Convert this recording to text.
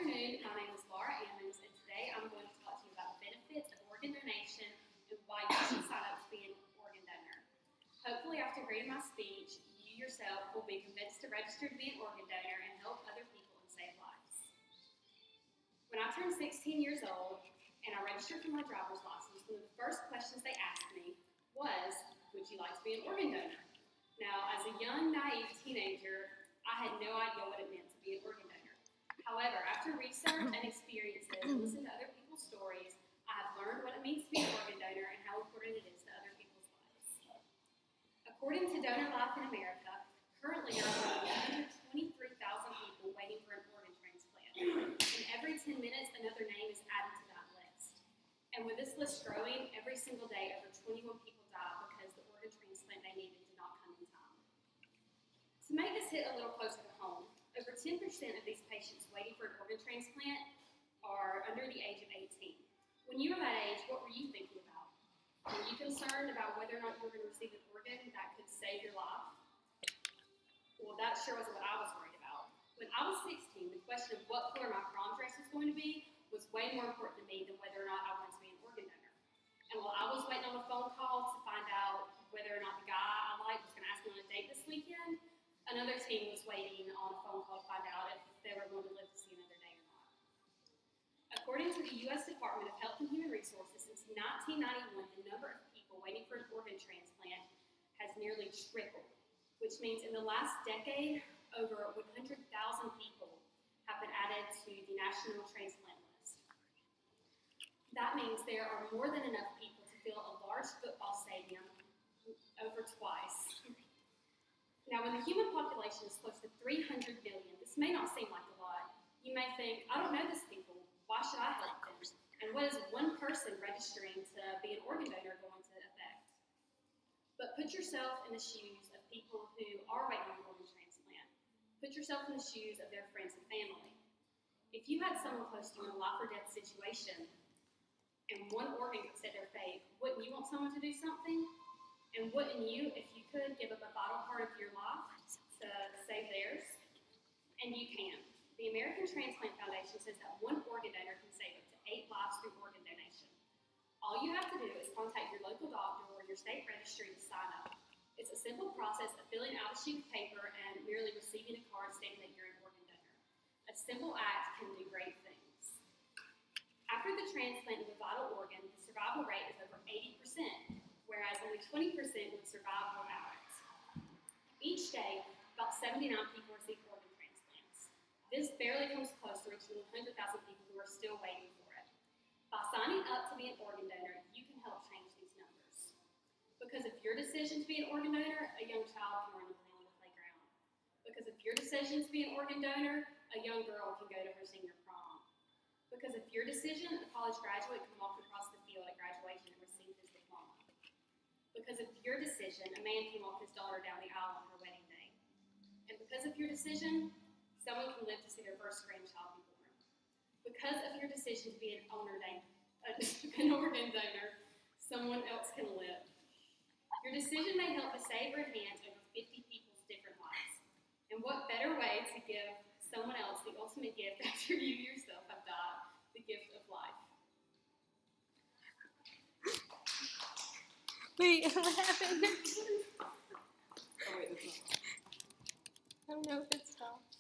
afternoon. My name is Laura Ammons, and today I'm going to talk to you about the benefits of organ donation and why you should sign up to be an organ donor. Hopefully, after reading my speech, you yourself will be convinced to register to be an organ donor and help other people and save lives. When I turned 16 years old and I registered for my driver's license, one of the first questions they asked me was, would you like to be an organ donor? Now, as a young, naive teenager, I had no idea what it meant to be an organ donor. However, after research and experiences and listening to other people's stories, I have learned what it means to be an organ donor and how important it is to other people's lives. According to Donor Life in America, currently there are over 123,000 people waiting for an organ transplant. And every 10 minutes, another name is added to that list. And with this list growing, every single day, over 21 people die because the organ transplant they needed did not come in time. To make this hit a little closer to home, over 10% of these patients waiting for an organ transplant are under the age of 18. When you were that age, what were you thinking about? Were you concerned about whether or not you were going to receive an organ that could save your life? Well, that sure was what I was worried about. When I was 16, the question of what color my prom dress was going to be was way more important to me than whether or not I wanted to be an organ donor. And while I was waiting on a phone call to find out whether or not the guy I liked was going to ask me on a date this weekend, another teen was waiting on a phone call to find out if they were going to live to see another day or not. According to the U.S. Department of Health and Human Resources, since 1991, the number of people waiting for an organ transplant has nearly tripled, which means in the last decade, over 100,000 people have been added to the National Transplant List. That means there are more than enough people to fill a large football stadium over twice. Now, when the human population is close to 300 million, this may not seem like a lot. You may think, I don't know these people. Why should I help them? And what is one person registering to be an organ donor going to affect? But put yourself in the shoes of people who are waiting on an organ transplant. Put yourself in the shoes of their friends and family. If you had someone close to you in a life or death situation, and one organ could set their fate, wouldn't you want someone to do something? And wouldn't you, if you could, give up a vital part of your life to save theirs? And you can. The American Transplant Foundation says that one organ donor can save up to 8 lives through organ donation. All you have to do is contact your local doctor or your state registry to sign up. It's a simple process of filling out a sheet of paper and merely receiving a card stating that you're an organ donor. A simple act can do great things. After the transplant of a vital organ, the survival rate is over 80%. Whereas only 20% would survive without it. Each day, about 79 people receive organ transplants. This barely comes close to reaching 100,000 people who are still waiting for it. By signing up to be an organ donor, you can help change these numbers. Because of your decision to be an organ donor, a young child can run and play on the playground. Because of your decision to be an organ donor, a young girl can go to her senior prom. Because of your decision, a college graduate can walk across the field at graduation and receive his diploma. Because of your decision, a man can walk his daughter down the aisle on her wedding day. And because of your decision, someone can live to see their first grandchild be born. Because of your decision to be an organ donor, someone else can live. Your decision may help to save or enhance over 50 people's different lives. And what better way to give someone else the ultimate gift after you yourself have died, the gift of life? Wait, what happened? Oh, wait, that's not. I don't know if it stopped.